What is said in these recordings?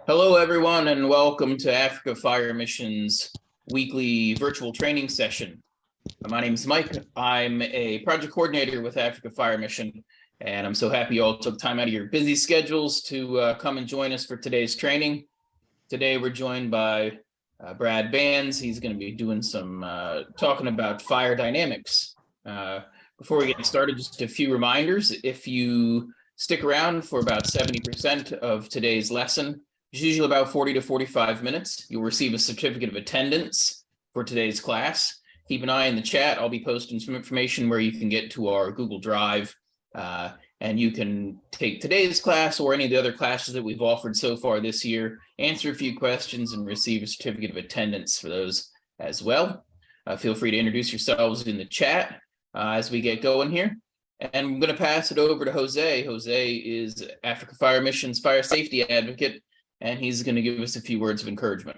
Hello, everyone, and welcome to Africa Fire Mission's weekly virtual training session. My name is Mike. I'm a project coordinator with Africa Fire Mission, and I'm so happy you all took time out of your busy schedules to come and join us for today's training. Today, we're joined by Brad Banz. He's going to be doing some talking about fire dynamics. Before we get started, just a few reminders. If you stick around for about 70% of today's lesson, it's usually about 40 to 45 minutes. You'll receive a certificate of attendance for today's class. Keep an eye in the chat. I'll be posting some information where you can get to our Google Drive, and you can take today's class or any of the other classes that we've offered so far this year, answer a few questions, and receive a certificate of attendance for those as well. Feel free to introduce yourselves in the chat as we get going here. And I'm going to pass it over to Jose. Jose is Africa Fire Mission's fire safety advocate, and he's going to give us a few words of encouragement.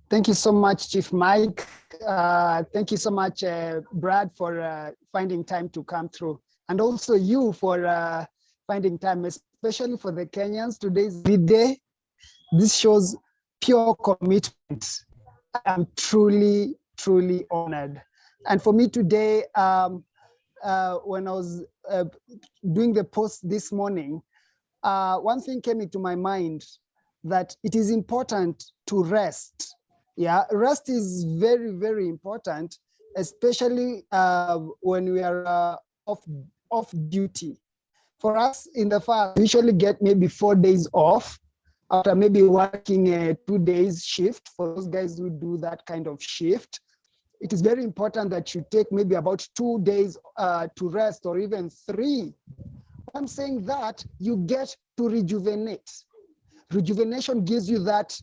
Thank you so much, Chief Mike. Thank you so much, Brad, for finding time to come through. And also you for finding time, especially for the Kenyans. Today's the day. This shows pure commitment. I'm truly, truly honored. And for me today, when I was doing the post this morning, one thing came into my mind, that it is important to rest. Yeah, rest is very, very important, especially when we are off duty. For us in the fire, we usually get maybe 4 days off after maybe working a 2 days shift. For those guys who do that kind of shift, it is very important that you take maybe about 2 days to rest, or even 3. I'm saying that you get to rejuvenate. Rejuvenation gives you that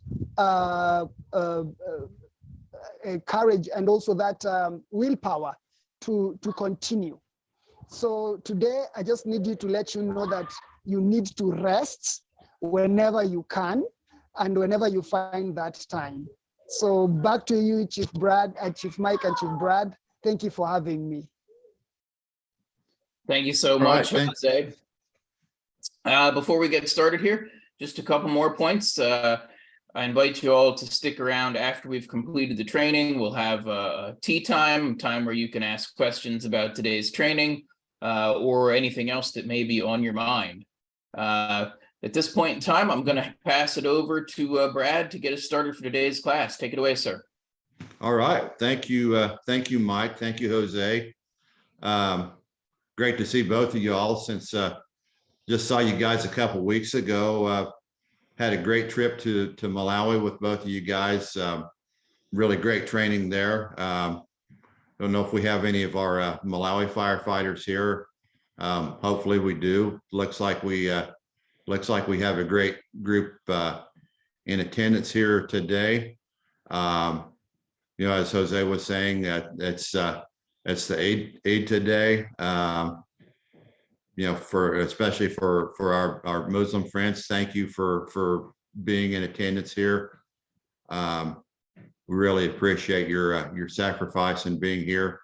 courage and also that willpower to continue. So today, I just need you to let you know that you need to rest whenever you can and whenever you find that time. So back to you, Chief Brad, Chief Mike and Chief Brad. Thank you for having me. Thank you so much, Jose. Before we get started here, just a couple more points. I invite you all to stick around after we've completed the training. We'll have a tea time where you can ask questions about today's training or anything else that may be on your mind. At this point in time, I'm going to pass it over to Brad to get us started for today's class. Take it away, sir. All right. Thank you. Thank you, Mike. Thank you, Jose. Great to see both of you all, since just saw you guys a couple weeks ago. Had a great trip to Malawi with both of you guys. Really great training there. Don't know if we have any of our Malawi firefighters here. Hopefully we do. Looks like we have a great group in attendance here today. As Jose was saying, it's the Eid today. Especially for our Muslim friends, thank you for being in attendance here. We really appreciate your sacrifice and being here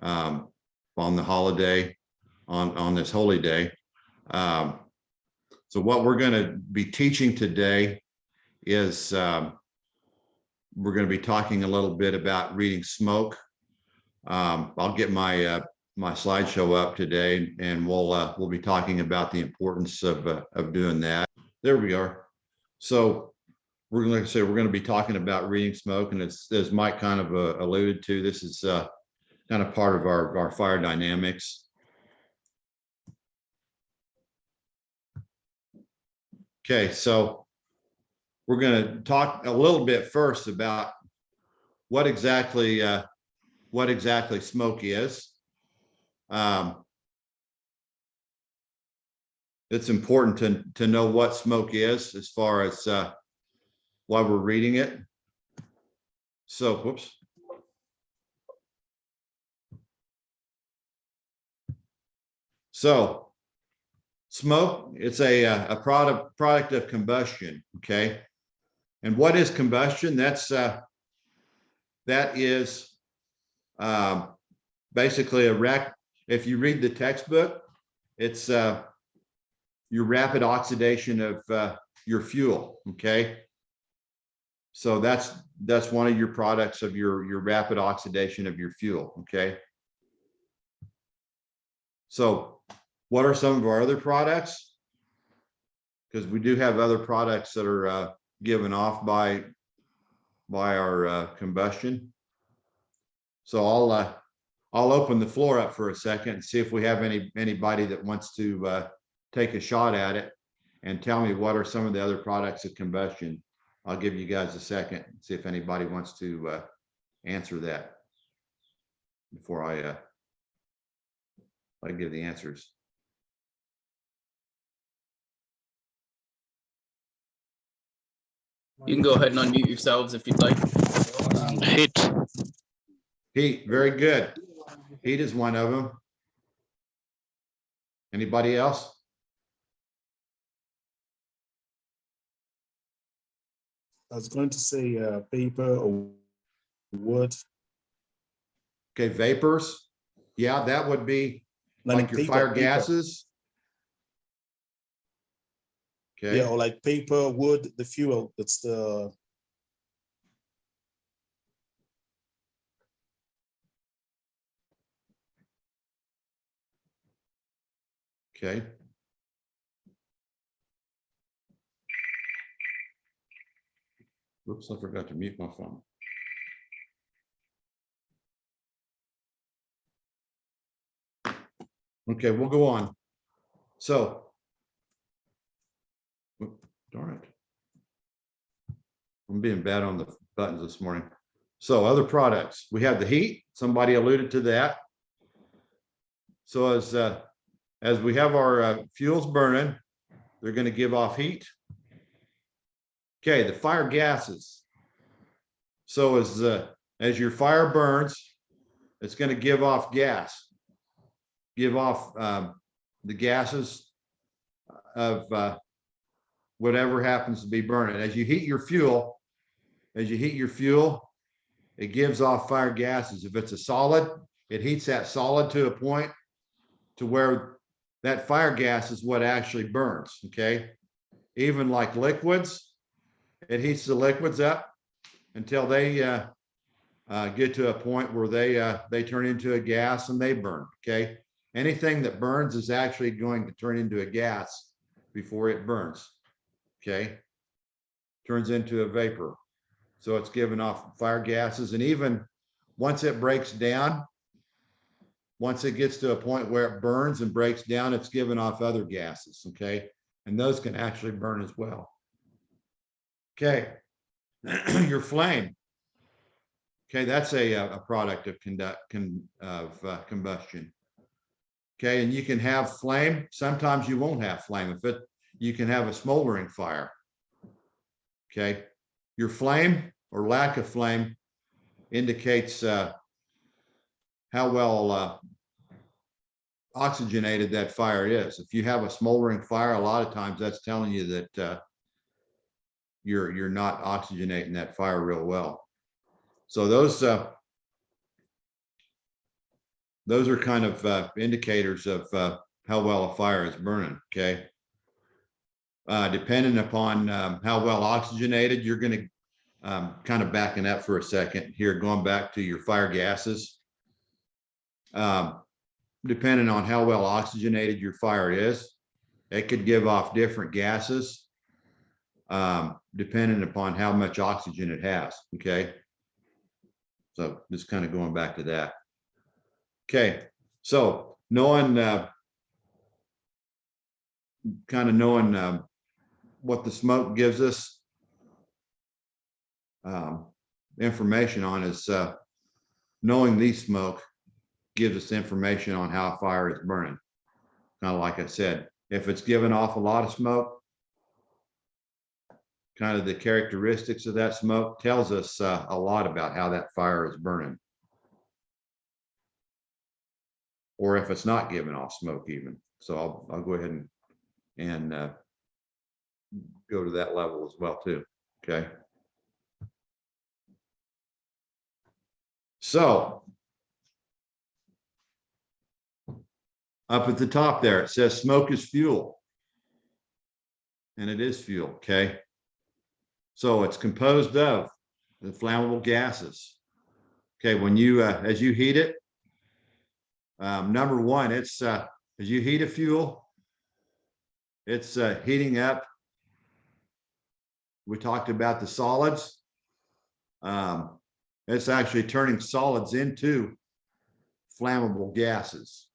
on the holiday, on this holy day. So what we're going to be teaching today is we're going to be talking a little bit about reading smoke. I'll get my slideshow up today, and we'll be talking about the importance of doing that. There we are. So we're going to be talking about reading smoke, and as Mike kind of alluded to, this is kind of part of our fire dynamics. Okay, so we're going to talk a little bit first about what exactly smoke is. It's important to know what smoke is as far as why we're reading it. So, whoops. So, smoke, it's a product of combustion, okay? And what is combustion? That is basically if you read the textbook, it's your rapid oxidation your fuel, okay? So that's one of your products of your rapid oxidation of your fuel, okay? So what are some of our other products? Because we do have other products that are given off by our combustion. So I'll open the floor up for a second and see if we have anybody that wants to take a shot at it and tell me what are some of the other products of combustion. I'll give you guys a second, see if anybody wants to answer that before I give the answers. You can go ahead and unmute yourselves if you'd like. Heat. Heat, very good. Heat is one of them. Anybody else? I was going to say paper or wood. Okay, vapors. Yeah, that would be like your paper, fire paper. gases. Okay. Yeah, or like paper, wood, the fuel. That's the. Okay. Oops, I forgot to mute my phone. Okay, we'll go on. So, darn it. I'm being bad on the buttons this morning. So other products, we have the heat. Somebody alluded to that. So as we have our fuels burning, they're going to give off heat. Okay, the fire gases. So as your fire burns, it's going to give off gas, give off the gases of whatever happens to be burning. As you heat your fuel, it gives off fire gases. If it's a solid, it heats that solid to a point to where that fire gas is what actually burns, okay? Even like liquids, it heats the liquids up until they get to a point where they turn into a gas and they burn, okay? Anything that burns is actually going to turn into a gas before it burns, okay? Turns into a vapor. So it's giving off fire gases. And even once it breaks down, once it gets to a point where it burns and breaks down, it's giving off other gases, okay? And those can actually burn as well. Okay, your flame. Okay, that's a product of combustion. Okay, and you can have flame. Sometimes you won't have flame. You can have a smoldering fire. Okay, your flame or lack of flame indicates how well oxygenated that fire is. If you have a smoldering fire, a lot of times that's telling you that you're not oxygenating that fire real well. So those are kind of indicators of how well a fire is burning. Okay, depending upon how well oxygenated, you're going to kind of backing up for a second here, going back to your fire gases. Depending on how well oxygenated your fire is, it could give off different gases depending upon how much oxygen it has. Okay, so just kind of going back to that. Okay, so knowing what the smoke gives us information on is knowing the smoke gives us information on how a fire is burning. Kind of like I said, if it's giving off a lot of smoke, kind of the characteristics of that smoke tells us a lot about how that fire is burning. Or if it's not giving off smoke even. So I'll go ahead and go to that level as well too, okay? So up at the top there, it says smoke is fuel. and it is fuel, okay? So it's composed of the flammable gases. Okay, when you, as you heat it, number one, it's, as you heat a fuel, it's heating up. We talked about the solids. It's actually turning solids into flammable gases.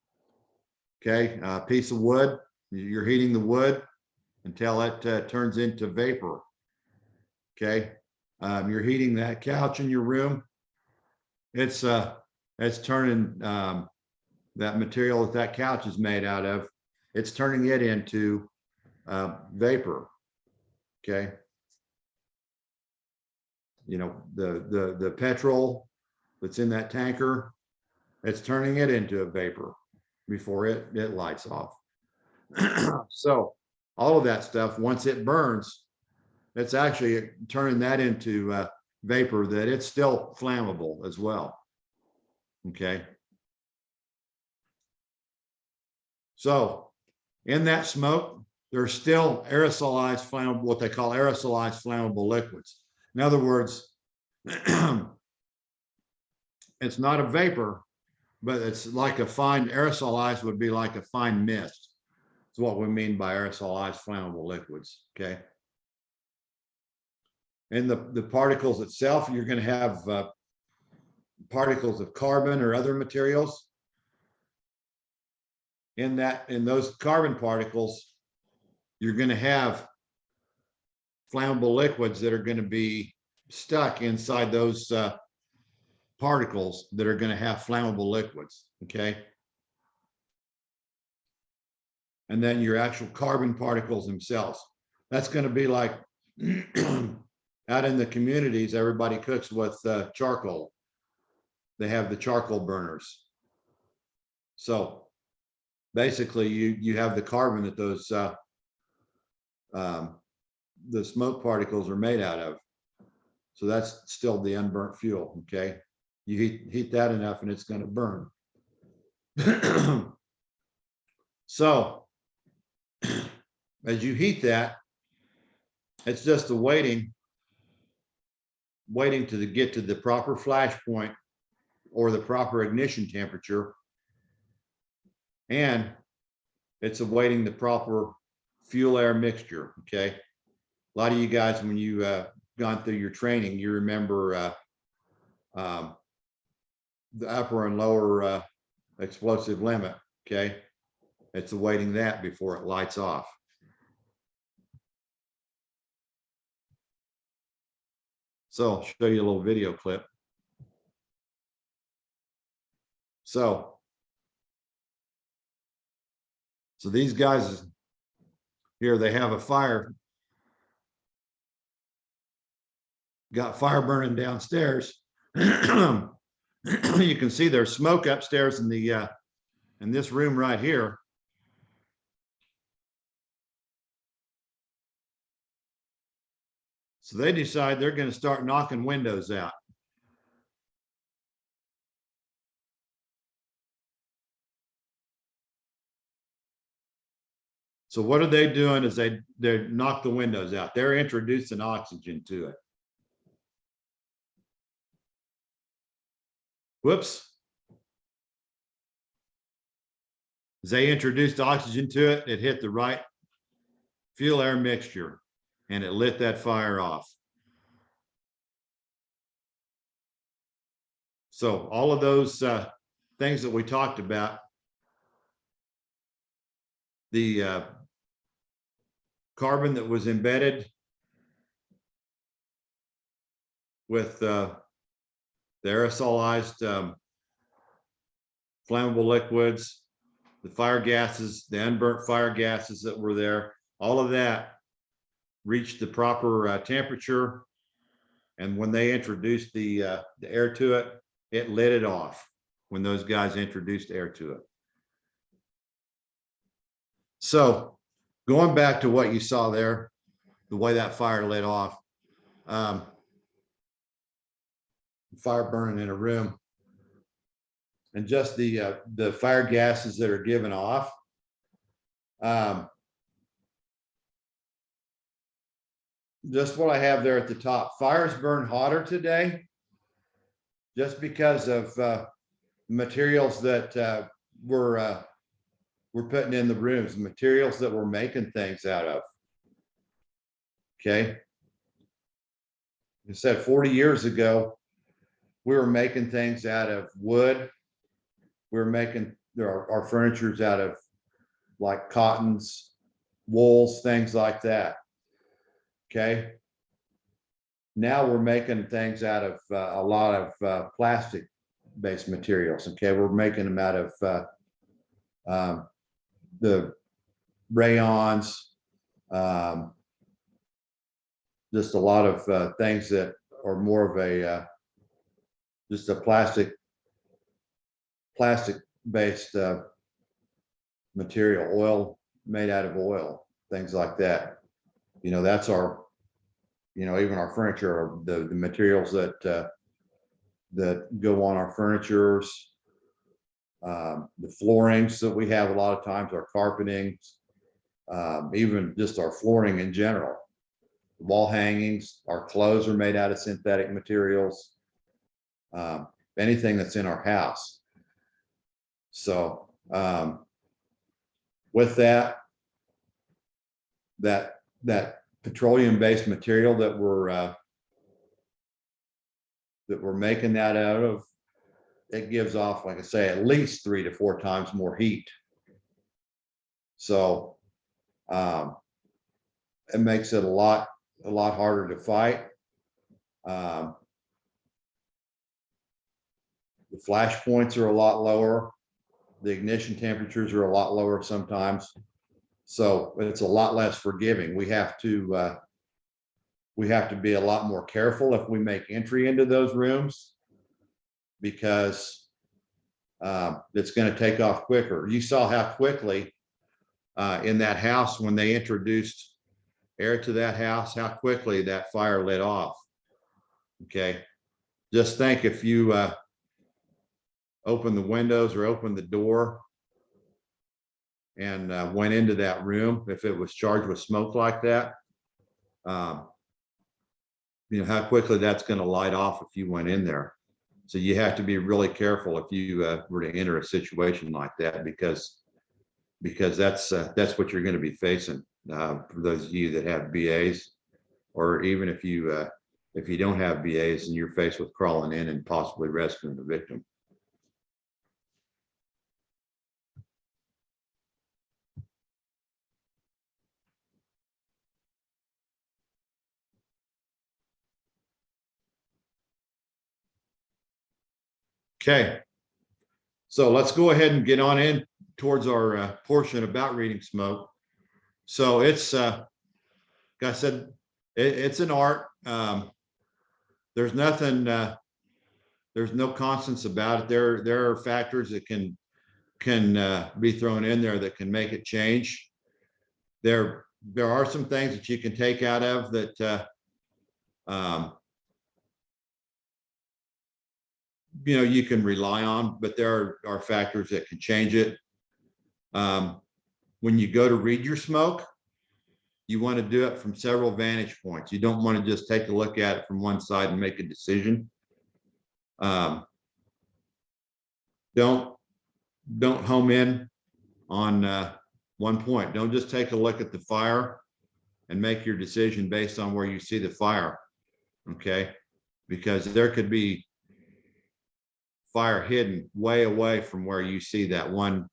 Okay, a piece of wood, you're heating the wood until it turns into vapor. Okay, you're heating that couch in your room. It's turning that material that couch is made out of, it's turning it into vapor. Okay, you know, the petrol that's in that tanker, it's turning it into a vapor before it lights off. So all of that stuff, once it burns, it's actually turning that into vapor that it's still flammable as well. Okay. So in that smoke, there's still aerosolized flammable, what they call aerosolized flammable liquids. In other words, it's not a vapor, but it's like a fine aerosolized would be like a fine mist. That's what we mean by aerosolized flammable liquids. Okay. And the particles itself, you're going to have particles of carbon or other materials. In those carbon particles, you're going to have flammable liquids that are going to be stuck inside those particles that are going to have flammable liquids. Okay. And then your actual carbon particles themselves. That's going to be like out in the communities, everybody cooks with charcoal. They have the charcoal burners. So basically you have the carbon that those the smoke particles are made out of. So that's still the unburnt fuel. Okay. You heat that enough and it's going to burn. So as you heat that, it's just waiting to get to the proper flash point or the proper ignition temperature. And it's awaiting the proper fuel air mixture. Okay. A lot of you guys, when you gone through your training, you remember the upper and lower explosive limit. Okay. It's awaiting that before it lights off. So I'll show you a little video clip. So these guys here, they have a fire, got fire burning downstairs. You can see there's smoke upstairs in the in this room right here. So they decide they're going to start knocking windows out. So what are they doing is they knock the windows out. They're introducing oxygen to it. Whoops. As they introduced oxygen to it, it hit the right fuel air mixture and it lit that fire off. So all of those things that we talked about, the carbon that was embedded with the aerosolized flammable liquids, the fire gases, the unburnt fire gases that were there, all of that reached the proper temperature. And when they introduced the air to it, it lit it off when those guys introduced air to it. So going back to what you saw there, the way that fire lit off, fire burning in a room, and just the fire gases that are given off. just what I have there at the top. Fires burn hotter today just because of materials that we're putting in the rooms, materials that we're making things out of. Okay. You said 40 years ago, we were making things out of wood. We were making our furniture's out of like cottons, wools, things like that. Okay. Now we're making things out of a lot of plastic based materials. Okay. We're making them out of the rayons, just a lot of things that are more of a just a plastic based material, oil made out of oil, things like that. You know, that's our, you know, even our furniture, the materials that that go on our furnitures, the floorings that we have a lot of times, our carpeting, even just our flooring in general, wall hangings, our clothes are made out of synthetic materials, anything that's in our house. So with that petroleum-based material that we're making that out of, it gives off, like I say, at least 3 to 4 times more heat. So it makes it a lot harder to fight. The flash points are a lot lower. The ignition temperatures are a lot lower sometimes. So it's a lot less forgiving. We have to be a lot more careful if we make entry into those rooms, because it's going to take off quicker. You saw how quickly in that house, when they introduced air to that house, how quickly that fire lit off. Okay. Just think if you open the windows or open the door and went into that room, if it was charged with smoke like that, you know, how quickly that's going to light off if you went in there. So you have to be really careful if you were to enter a situation like that, because that's what you're going to be facing for those of you that have BAs, or even if you don't have BAs and you're faced with crawling in and possibly rescuing the victim. Okay, so let's go ahead and get on in towards our portion about reading smoke. So it's, like I said, it's an art. There's nothing, there's no constants about it. There are factors that can be thrown in there that can make it change. There are some things that you can take out of that, you know, you can rely on, but there are factors that can change it. When you go to read your smoke, you want to do it from several vantage points. You don't want to just take a look at it from one side and make a decision. Don't home in on one point. Don't just take a look at the fire and make your decision based on where you see the fire. Okay, because there could be fire hidden way away from where you see that one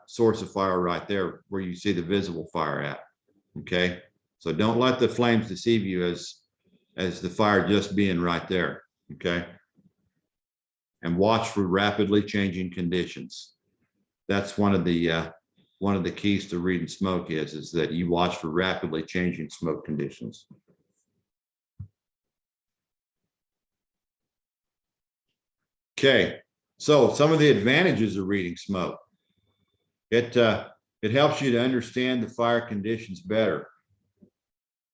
source of fire right there where you see the visible fire at. Okay, so don't let the flames deceive you as the fire just being right there. Okay, and watch for rapidly changing conditions. That's one of the keys to reading smoke is that you watch for rapidly changing smoke conditions. Okay, so some of the advantages of reading smoke. It helps you to understand the fire conditions better.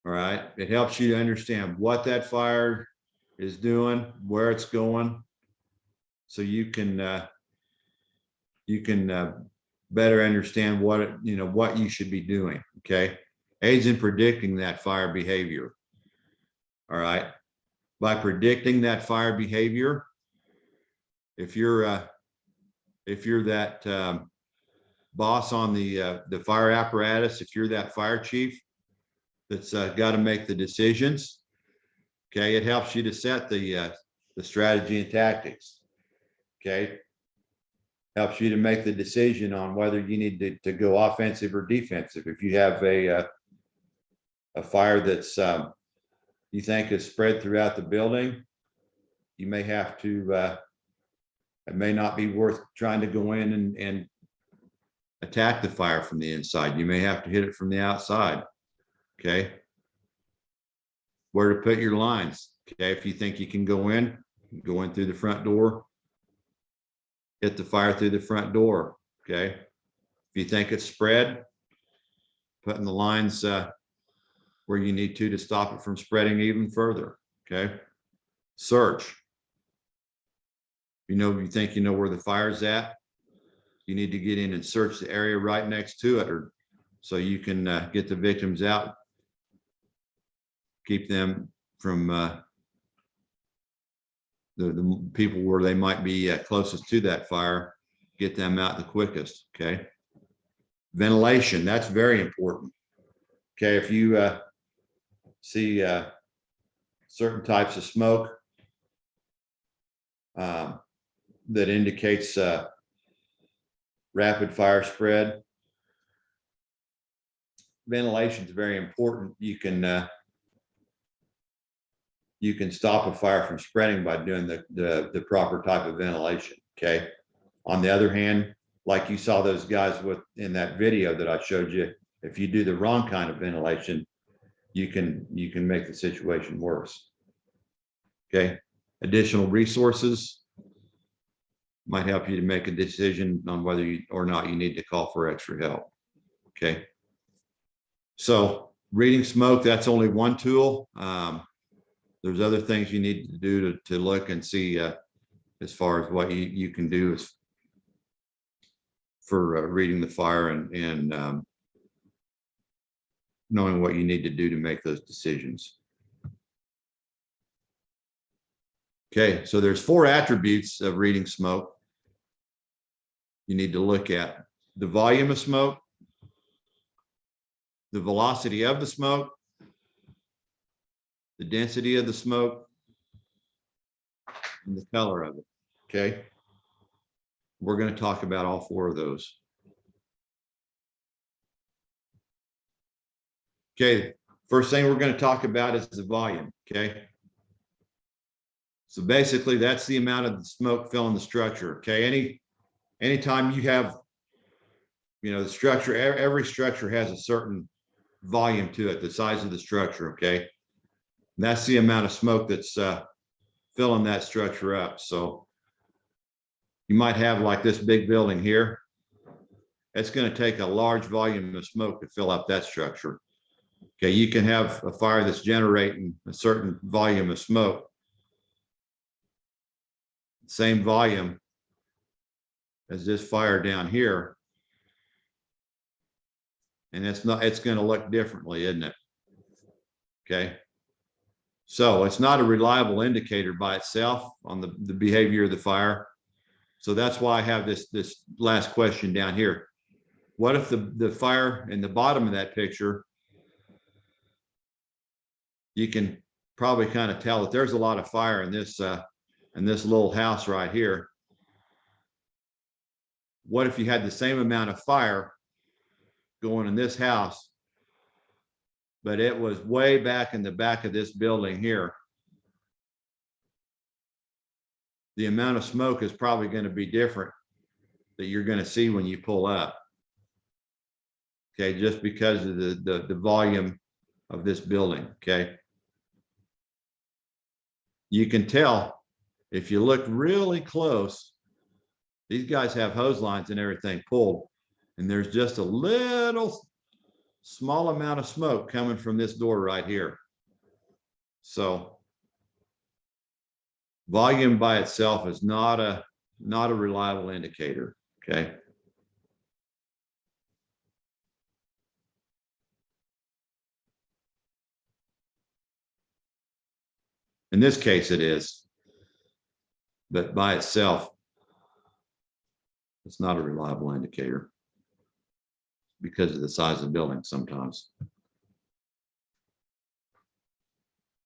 All right, it helps you to understand what that fire is doing, where it's going, so you can better understand what you should be doing. Okay, aids in predicting that fire behavior. All right. By predicting that fire behavior, if you're that boss on the fire apparatus, if you're that fire chief that's got to make the decisions, okay, it helps you to set the strategy and tactics. Okay, helps you to make the decision on whether you need to go offensive or defensive. If you have a fire that's you think is spread throughout the building, you may have to. It may not be worth trying to go in and attack the fire from the inside. You may have to hit it from the outside. Okay. Where to put your lines. Okay. If you think you can go in through the front door, hit the fire through the front door. Okay. If you think it's spread, putting the lines where you need to stop it from spreading even further. Okay. Search. You think you know where the fire's at, you need to get in and search the area right next to it, or so you can get the victims out, keep them from the people where they might be closest to that fire, get them out the quickest. Okay. Ventilation, that's very important. Okay. If you see certain types of smoke that indicates rapid fire spread, ventilation is very important. You can stop a fire from spreading by doing the proper type of ventilation. Okay. On the other hand, like you saw those guys in that video that I showed you, if you do the wrong kind of ventilation, you can make the situation worse. Okay. Additional resources might help you to make a decision on whether or not you need to call for extra help. Okay. So reading smoke, that's only one tool. There's other things you need to do to look and see as far as what you can do for reading the fire and knowing what you need to do to make those decisions. Okay, so there's 4 attributes of reading smoke you need to look at: the volume of smoke, the velocity of the smoke, the density of the smoke, and the color of it. Okay, we're going to talk about all 4 of those. Okay, first thing we're going to talk about is the volume. Okay, so basically that's the amount of the smoke filling the structure. Okay, anytime you have, the structure, every structure has a certain volume to it, the size of the structure. Okay, and that's the amount of smoke that's filling that structure up. So you might have like this big building here. It's going to take a large volume of smoke to fill up that structure. Okay, you can have a fire that's generating a certain volume of smoke, same volume as this fire down here, and it's going to look differently, isn't it? Okay, so it's not a reliable indicator by itself on the behavior of the fire. So that's why I have this last question down here. What if the fire in the bottom of that picture, you can probably kind of tell that there's a lot of fire in this little house right here. What if you had the same amount of fire going in this house, but it was way back in the back of this building here? The amount of smoke is probably going to be different that you're going to see when you pull up. Okay, just because of the volume of this building. Okay, you can tell if you look really close, these guys have hose lines and everything pulled, and there's just a little small amount of smoke coming from this door right here. So volume by itself is not a reliable indicator. Okay. In this case, it is. But by itself, it's not a reliable indicator because of the size of the building sometimes.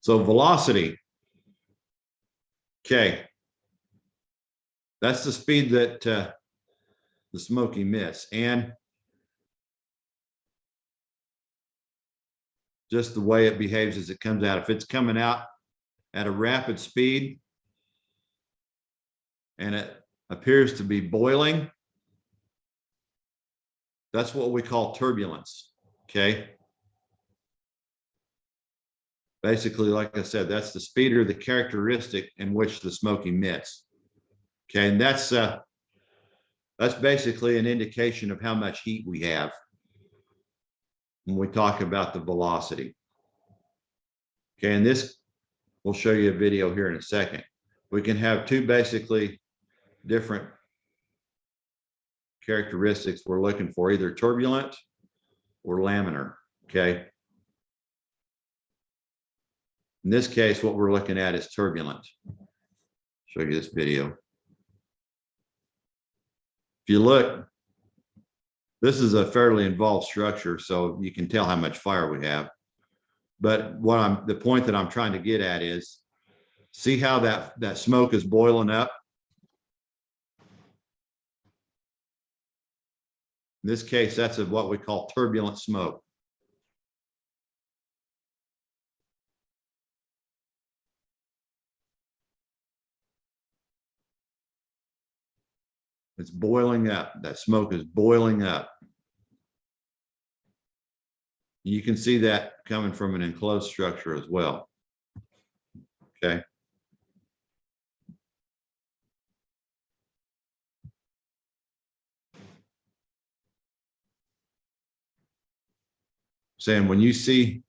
So velocity. Okay. That's the speed that the smoke emits, and just the way it behaves as it comes out. If it's coming out at a rapid speed and it appears to be boiling, that's what we call turbulence. Okay. Basically, like I said, that's the speed or the characteristic in which the smoke emits. Okay, and that's basically an indication of how much heat we have when we talk about the velocity. Okay, and this, we'll show you a video here in a second. We can have two basically different characteristics we're looking for, either turbulent or laminar. Okay. In this case, what we're looking at is turbulent. Show you this video. If you look, this is a fairly involved structure, so you can tell how much fire we have. But the point that I'm trying to get at is, see how that smoke is boiling up? In this case, that's what we call turbulent smoke. It's boiling up. That smoke is boiling up. You can see that coming from an enclosed structure as well. Okay. Saying when you see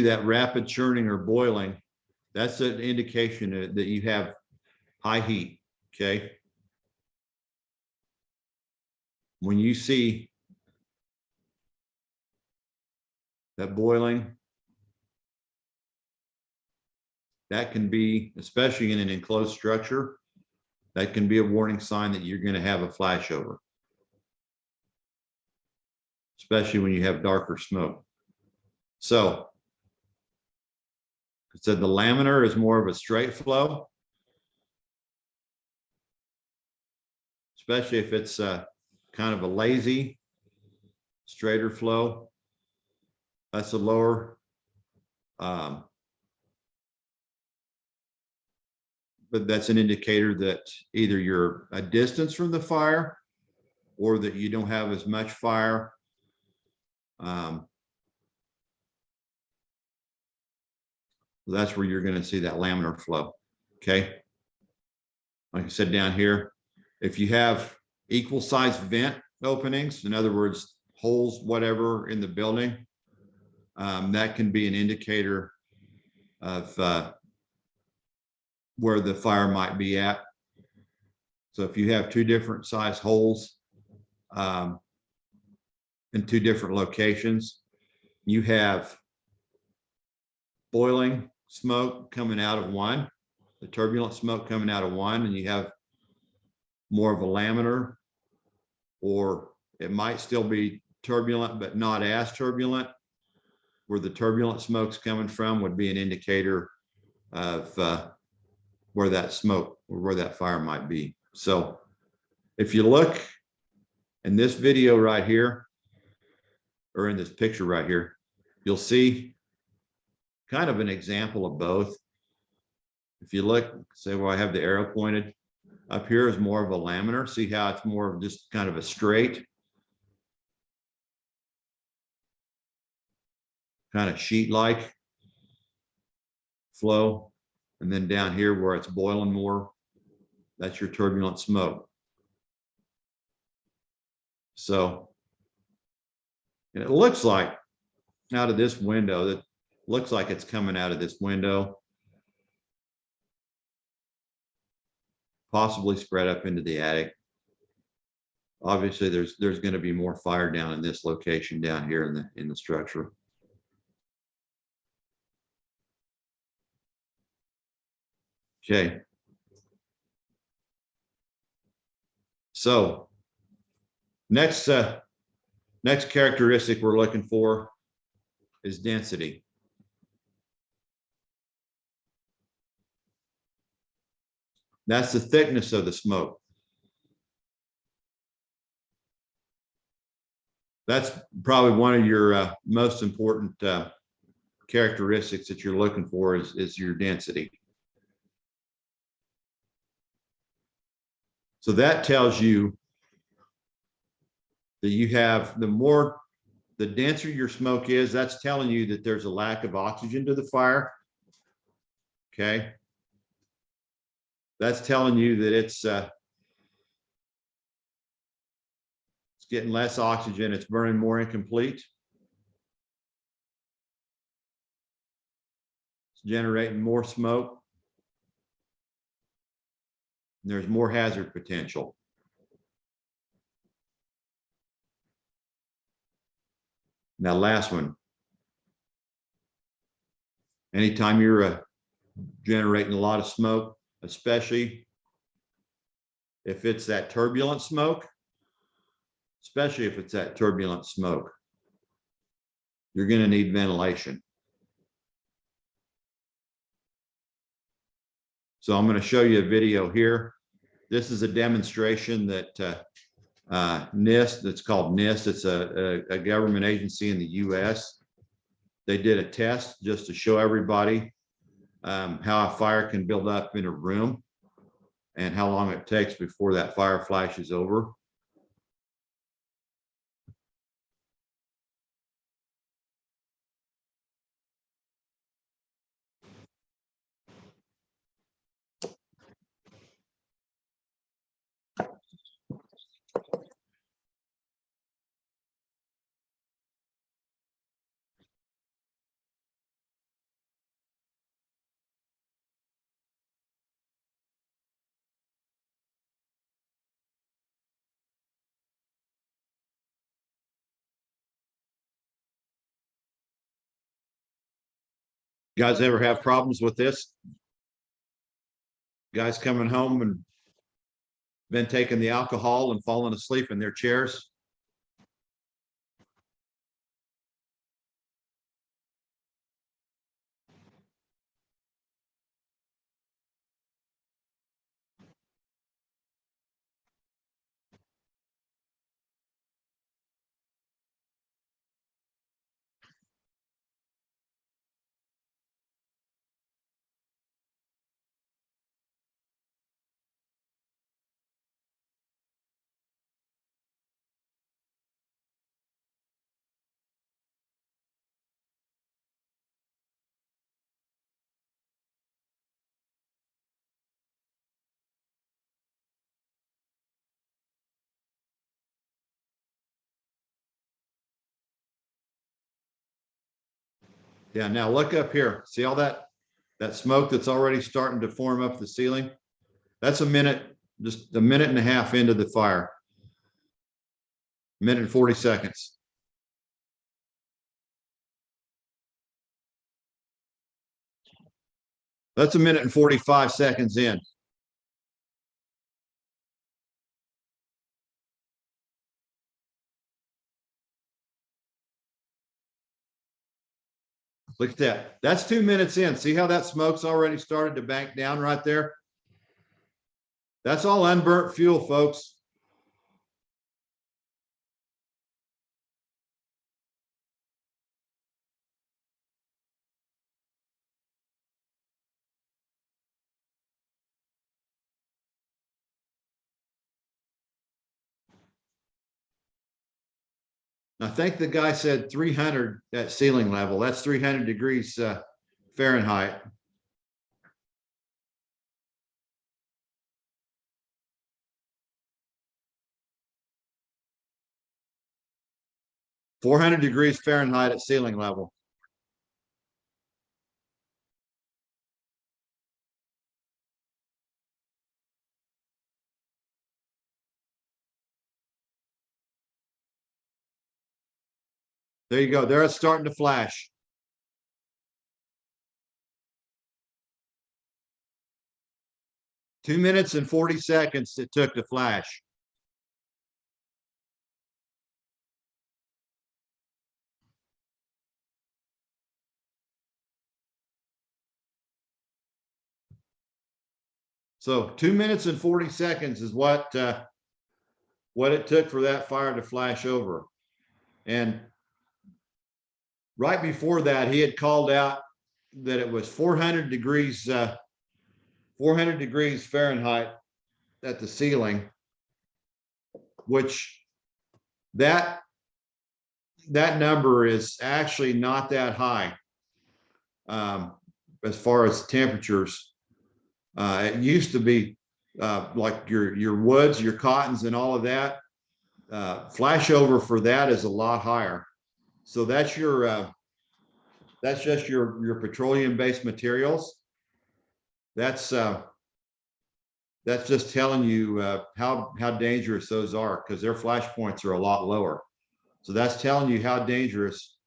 that rapid churning or boiling, that's an indication that you have high heat. Okay. When you see that boiling, that can be, especially in an enclosed structure, that can be a warning sign that you're going to have a flashover, especially when you have darker smoke. So I said the laminar is more of a straight flow, especially if it's kind of a lazy, straighter flow. That's a lower, but that's an indicator that either you're a distance from the fire or that you don't have as much fire. That's where you're going to see that laminar flow. Okay. Like I said down here, if you have equal size vent openings, in other words, holes, whatever in the building, that can be an indicator of where the fire might be at. So if you have two different size holes in two different locations, you have boiling smoke coming out of one, the turbulent smoke coming out of one, and you have more of a laminar, or it might still be turbulent, but not as turbulent. Where the turbulent smoke's coming from would be an indicator of where that smoke or where that fire might be. So if you look in this video right here, or in this picture right here, you'll see kind of an example of both. If you look, say where I have the arrow pointed, up here is more of a laminar. See how it's more of just kind of a straight, kind of sheet-like flow. And then down here where it's boiling more, that's your turbulent smoke. So, and it looks like out of this window, that looks like it's coming out of this window, possibly spread up into the attic. Obviously, there's going to be more fire down in this location down here in the structure. Okay. So next characteristic we're looking for is density. That's the thickness of the smoke. That's probably one of your most important characteristics that you're looking for is your density. So that tells you that you have the denser your smoke is, that's telling you that there's a lack of oxygen to the fire. Okay. That's telling you that it's getting less oxygen, it's burning more incomplete. It's generating more smoke. And there's more hazard potential. Now, last one. Anytime you're generating a lot of smoke, especially if it's that turbulent smoke, you're going to need ventilation. So I'm going to show you a video here. This is a demonstration that NIST, that's called NIST. It's a government agency in the US. They did a test just to show everybody how a fire can build up in a room and how long it takes before that fire flashes over. You guys ever have problems with this? Guys coming home and been taking the alcohol and falling asleep in their chairs? Yeah, now look up here. See all that smoke that's already starting to form up the ceiling? That's a minute, just a minute and a half into the fire. Minute and 40 seconds. That's a minute and 45 seconds in. Look at that. That's 2 minutes in. See how that smoke's already started to bank down right there? That's all unburnt fuel, folks. I think the guy said 300 at ceiling level. That's 300 degrees Fahrenheit. .400 degrees Fahrenheit at ceiling level. There you go. There it's starting to flash. Two minutes and 40 seconds it took to flash. So 2 minutes and 40 seconds is what it took for that fire to flash over. And right before that, he had called out that it was 400 degrees Fahrenheit at the ceiling, which that number is actually not that high as far as temperatures. It used to be like your woods, your cottons, and all of that. Flashover for that is a lot higher. So that's just your petroleum-based materials. That's just telling you how dangerous those are, because their flash points are a lot lower. So that's telling you how dangerous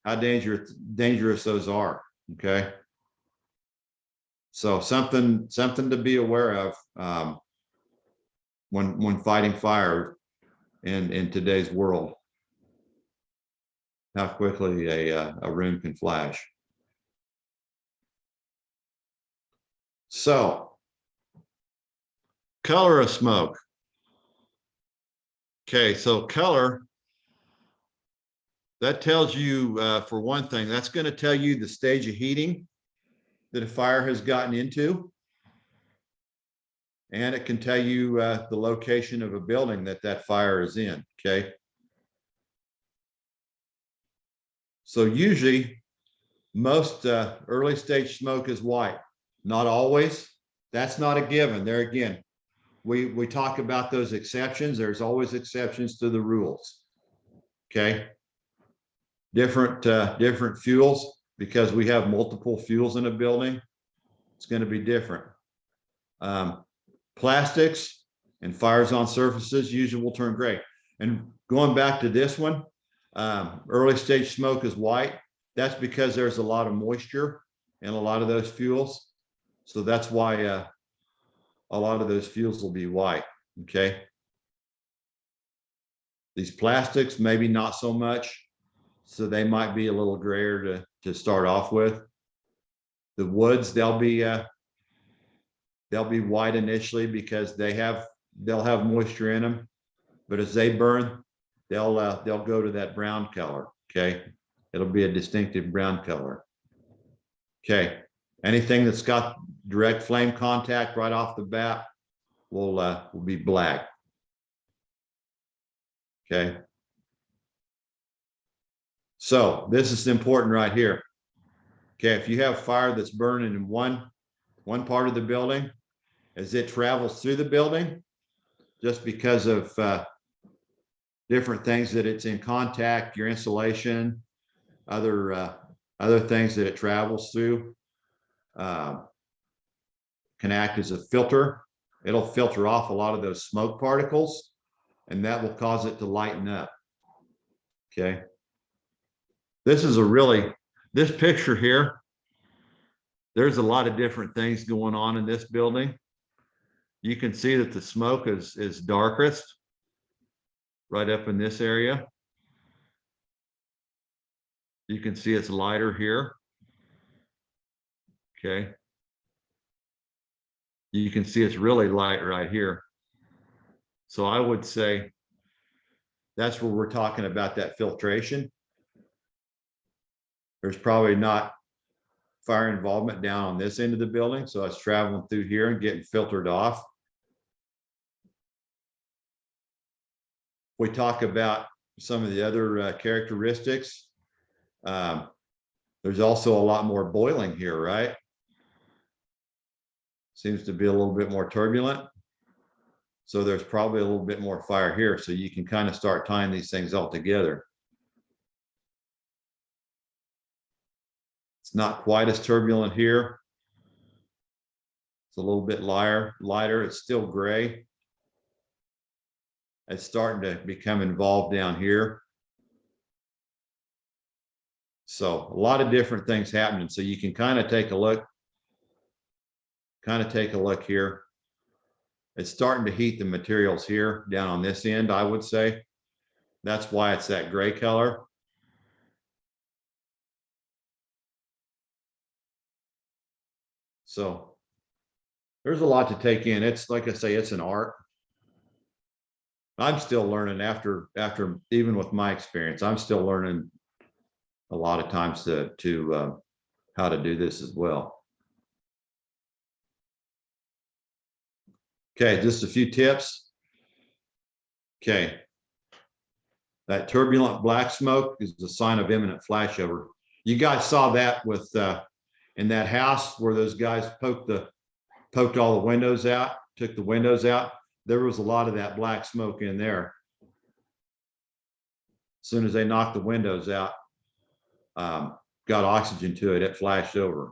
those are. Okay. So something to be aware of when fighting fire in today's world. How quickly a room can flash. So, color of smoke. Okay, so color, that tells you, for one thing, that's going to tell you the stage of heating that a fire has gotten into. And it can tell you the location of a building that fire is in, okay? So usually most early stage smoke is white. Not always. That's not a given. There again, we talk about those exceptions. There's always exceptions to the rules. Okay. Different fuels, because we have multiple fuels in a building. It's going to be different. Plastics and fires on surfaces usually will turn gray. And going back to this one, early stage smoke is white. That's because there's a lot of moisture in a lot of those fuels. So that's why a lot of those fuels will be white. Okay. These plastics, maybe not so much. So they might be a little grayer to start off with. The woods, they'll be white initially because they'll have moisture in them, but as they burn, they'll go to that brown color. Okay. It'll be a distinctive brown color. Okay. Anything that's got direct flame contact right off the bat will be black. Okay. So this is important right here. Okay. If you have fire that's burning in one part of the building, as it travels through the building, just because of different things that it's in contact, your insulation, other things that it travels through, can act as a filter. It'll filter off a lot of those smoke particles, and that will cause it to lighten up. Okay. This picture here, there's a lot of different things going on in this building. You can see that the smoke is darkest right up in this area. You can see it's lighter here. Okay. You can see it's really light right here. So I would say that's where we're talking about that filtration. There's probably not fire involvement down on this end of the building, so it's traveling through here and getting filtered off. We talk about some of the other characteristics. There's also a lot more boiling here, right? Seems to be a little bit more turbulent. So there's probably a little bit more fire here. So you can kind of start tying these things all together. It's not quite as turbulent here. It's a little bit lighter. It's still gray. It's starting to become involved down here. So a lot of different things happening. So you can kind of take a look here. It's starting to heat the materials here down on this end, I would say. That's why it's that gray color. So there's a lot to take in. It's like I say, it's an art. I'm still learning after even with my experience, I'm still learning a lot of times to how to do this as well. Okay, just a few tips. Okay. That turbulent black smoke is a sign of imminent flashover. You guys saw that with in that house where those guys poked all the windows out, took the windows out. There was a lot of that black smoke in there. As soon as they knocked the windows out, got oxygen to it, it flashed over.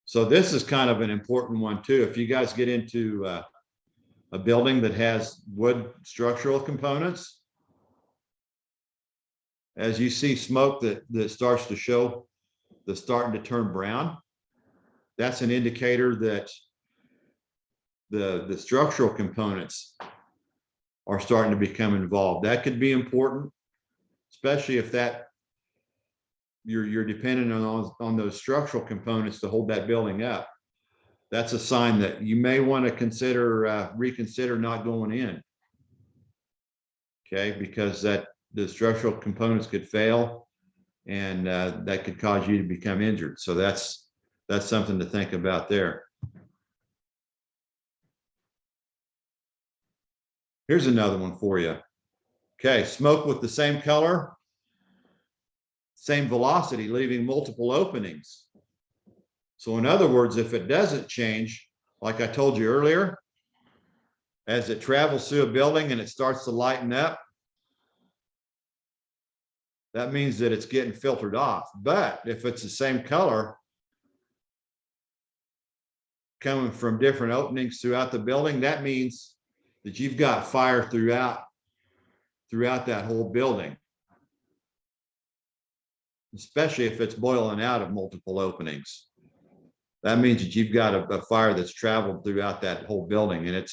So this is kind of an important one too. If you guys get into a building that has wood structural components, as you see smoke that starts to show, that's starting to turn brown, that's an indicator that the structural components are starting to become involved. That could be important, especially if that you're dependent on those structural components to hold that building up. That's a sign that you may want to reconsider not going in. Okay, because the structural components could fail, and that could cause you to become injured. So that's something to think about there. Here's another one for you. Okay, smoke with the same color, same velocity, leaving multiple openings. So in other words, if it doesn't change, like I told you earlier, as it travels through a building and it starts to lighten up, that means that it's getting filtered off. But if it's the same color coming from different openings throughout the building, that means that you've got fire throughout that whole building, especially if it's boiling out of multiple openings. That means that you've got a fire that's traveled throughout that whole building, and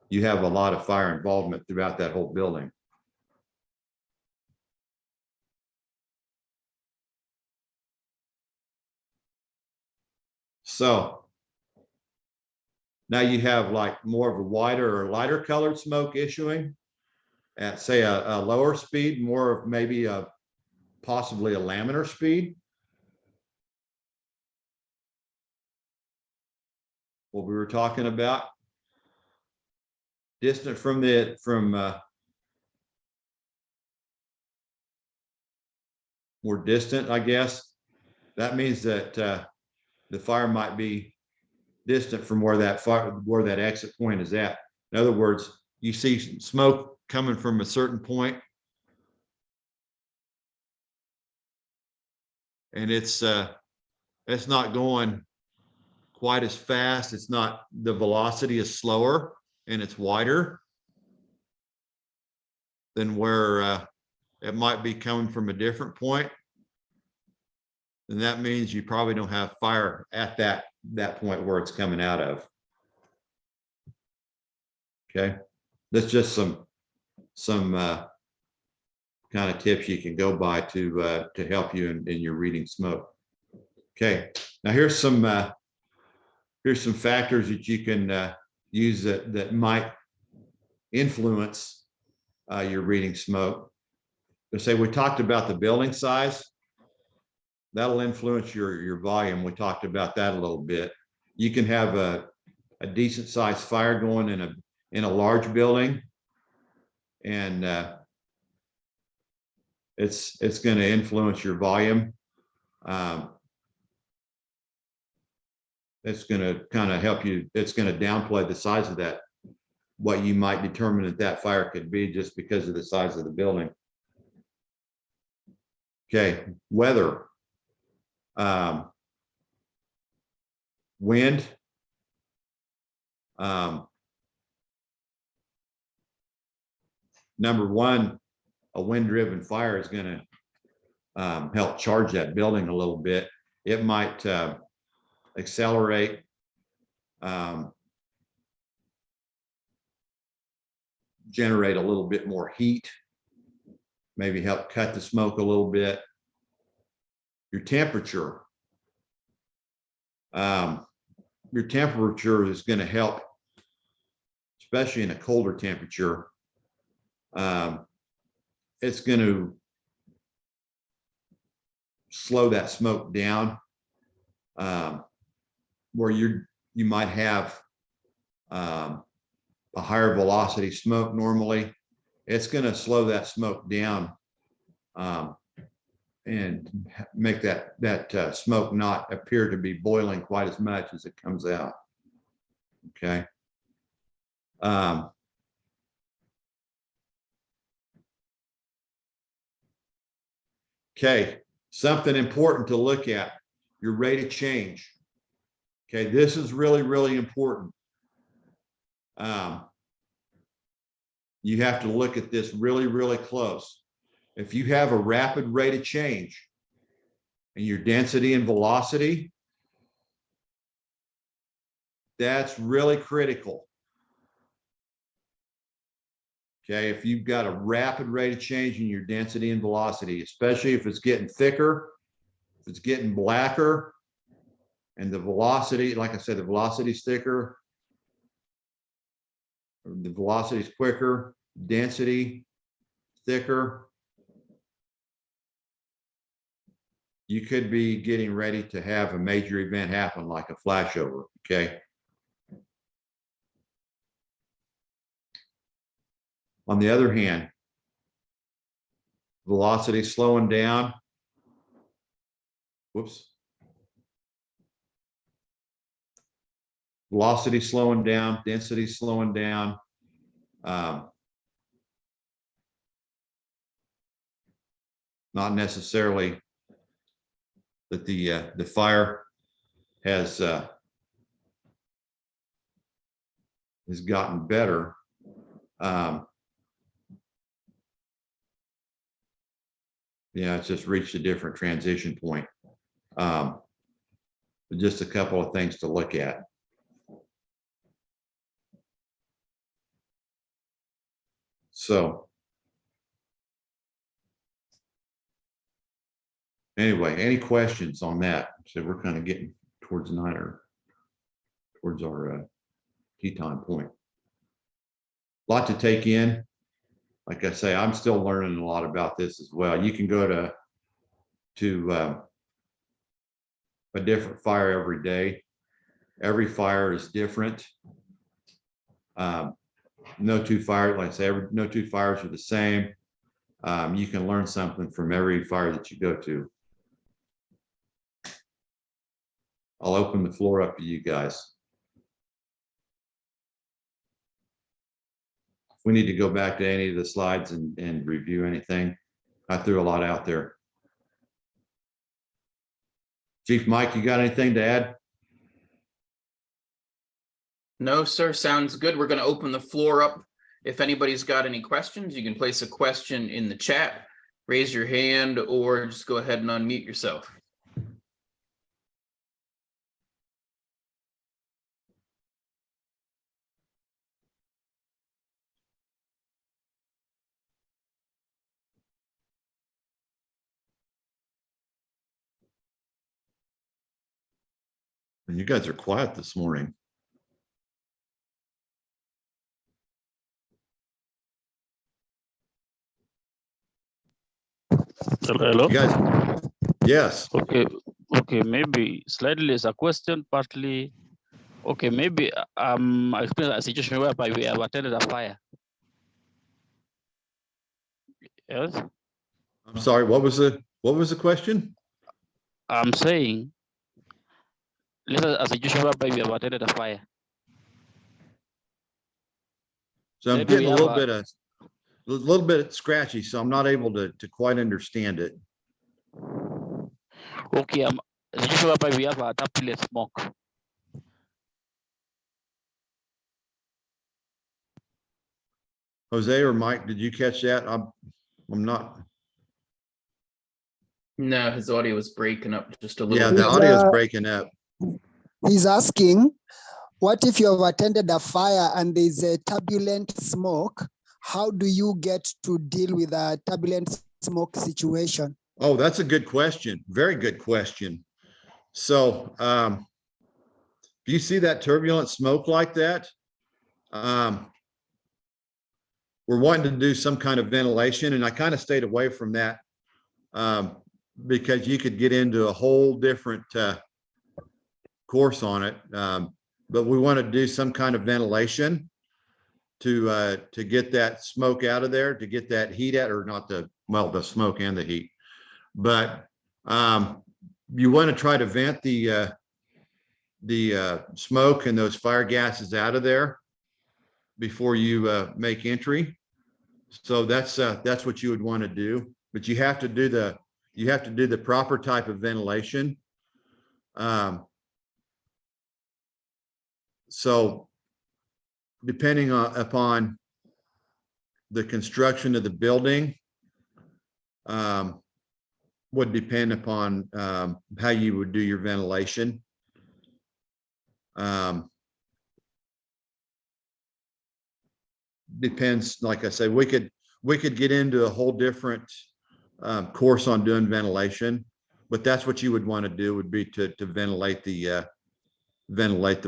you have a lot of fire involvement throughout that whole building. So now you have like more of a wider or lighter colored smoke issuing at, say, a lower speed, more of maybe possibly a laminar speed. What we were talking about, distant from more distant, I guess. That means that the fire might be distant from where that exit point is at. In other words, you see smoke coming from a certain point, and it's not going quite as fast. It's not, the velocity is slower and it's wider than where it might be coming from a different point. And that means you probably don't have fire at that point where it's coming out of. Okay, that's just some kind of tips you can go by to help you in your reading smoke. Okay, now here's some factors that you can use that might influence your reading smoke. Let's say we talked about the building size. That'll influence your volume. We talked about that a little bit. You can have a decent sized fire going in a large building, and it's going to influence your volume. It's going to kind of help you. It's going to downplay the size of that, what you might determine that fire could be just because of the size of the building. Okay, weather. Wind. Number one, a wind-driven fire is going to help charge that building a little bit. It might accelerate generate a little bit more heat, maybe help cut the smoke a little bit. Your temperature is going to help, especially in a colder temperature. It's going to slow that smoke down, where you might have a higher velocity smoke normally. It's going to slow that smoke down and make that smoke not appear to be boiling quite as much as it comes out. Okay. Okay, something important to look at, your rate of change. Okay, this is really, really important. You have to look at this really, really close. If you have a rapid rate of change in your density and velocity, that's really critical. Okay, if you've got a rapid rate of change in your density and velocity, especially if it's getting thicker, if it's getting blacker, and the velocity, like I said, the velocity is thicker, the velocity is quicker, density thicker, you could be getting ready to have a major event happen like a flashover. Okay. On the other hand, velocity slowing down. Whoops. Velocity slowing down, density slowing down. Not necessarily that the fire has gotten better. Yeah, it's just reached a different transition point. Just a couple of things to look at. So anyway, any questions on that? So we're kind of getting towards 9 or towards our tea time point. A lot to take in. Like I say, I'm still learning a lot about this as well. You can go to a different fire every day. Every fire is different. No two fires, like I say, no two fires are the same. You can learn something from every fire that you go to. I'll open the floor up to you guys. If we need to go back to any of the slides and review anything, I threw a lot out there. Chief Mike, you got anything to add? No, sir. Sounds good. We're going to open the floor up. If anybody's got any questions, you can place a question in the chat, raise your hand, or just go ahead and unmute yourself. And you guys are quiet this morning. Hello. You guys, yes. Okay, maybe slightly as a question, partly. Okay, maybe I explain a situation whereby we have attended a fire. Yes. I'm sorry. What was the question? I'm saying, let's say a situation whereby we have attended a fire. So I'm Maybe getting a little bit scratchy, so I'm not able to quite understand it. Okay, a situation whereby we have a taplet smoke. Jose or Mike, did you catch that? I'm not, No, his audio was breaking up just a little yeah, bit. the audio is breaking up. He's asking, what if you have attended a fire and there's a turbulent smoke? How do you get to deal with a turbulent smoke situation? Oh, that's a good question. Very good question. So if you see that turbulent smoke like that, we're wanting to do some kind of ventilation, and I kind of stayed away from that because you could get into a whole different course on it. But we want to do some kind of ventilation to get that smoke out of there, to get that heat out, or not the, well, the smoke and the heat. But you want to try to vent the smoke and those fire gases out of there before you make entry. So that's what you would want to do. But you have to do the proper type of ventilation. So depending upon the construction of the building, would depend upon how you would do your ventilation. Depends, like I say, we could get into a whole different course on doing ventilation, but that's what you would want to do, would be to ventilate the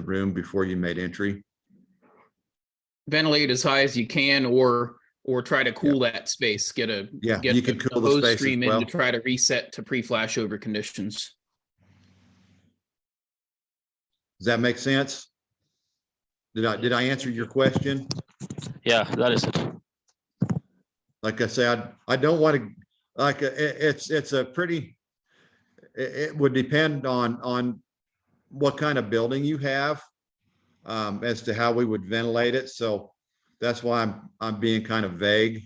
room before you made entry. Ventilate as high as you can, or try to cool that space. Get you could cool the hose space as stream in well. to try to reset to pre-flashover conditions. Does that make sense? Did I answer your question? Yeah, that is it. Like I said, I don't want to, like, it's a pretty, it would depend on what kind of building you have as to how we would ventilate it. So that's why I'm being kind of vague,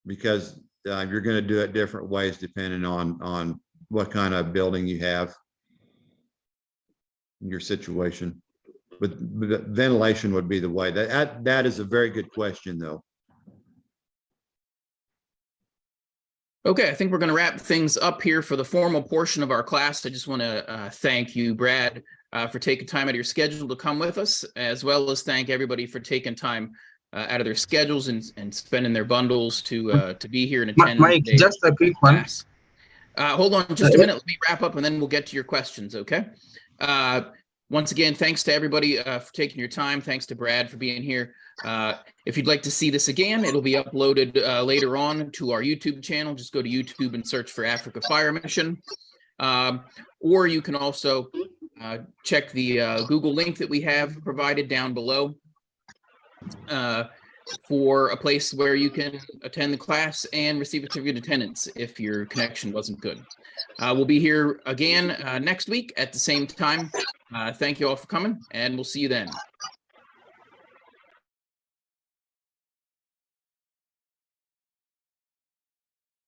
because you're going to do it different ways depending on what kind of building you have in your situation. But ventilation would be the way. That is a very good question, though. Okay, I think we're going to wrap things up here for the formal portion of our class. I just want to thank you, Brad, for taking time out of your schedule to come with us, as well as thank everybody for taking time out of their schedules and spending their bundles to be here and attend. Mike, just a quick one. Hold on just a minute. Let me wrap up and then we'll get to your questions, okay? Once again, thanks to everybody for taking your time. Thanks to Brad for being here. If you'd like to see this again, it'll be uploaded later on to our YouTube channel. Just go to YouTube and search for Africa Fire Mission. Or you can also check the Google link that we have provided down below for a place where you can attend the class and receive a certificate of attendance if your connection wasn't good. We'll be here again next week at the same time. Thank you all for coming, and we'll see you then.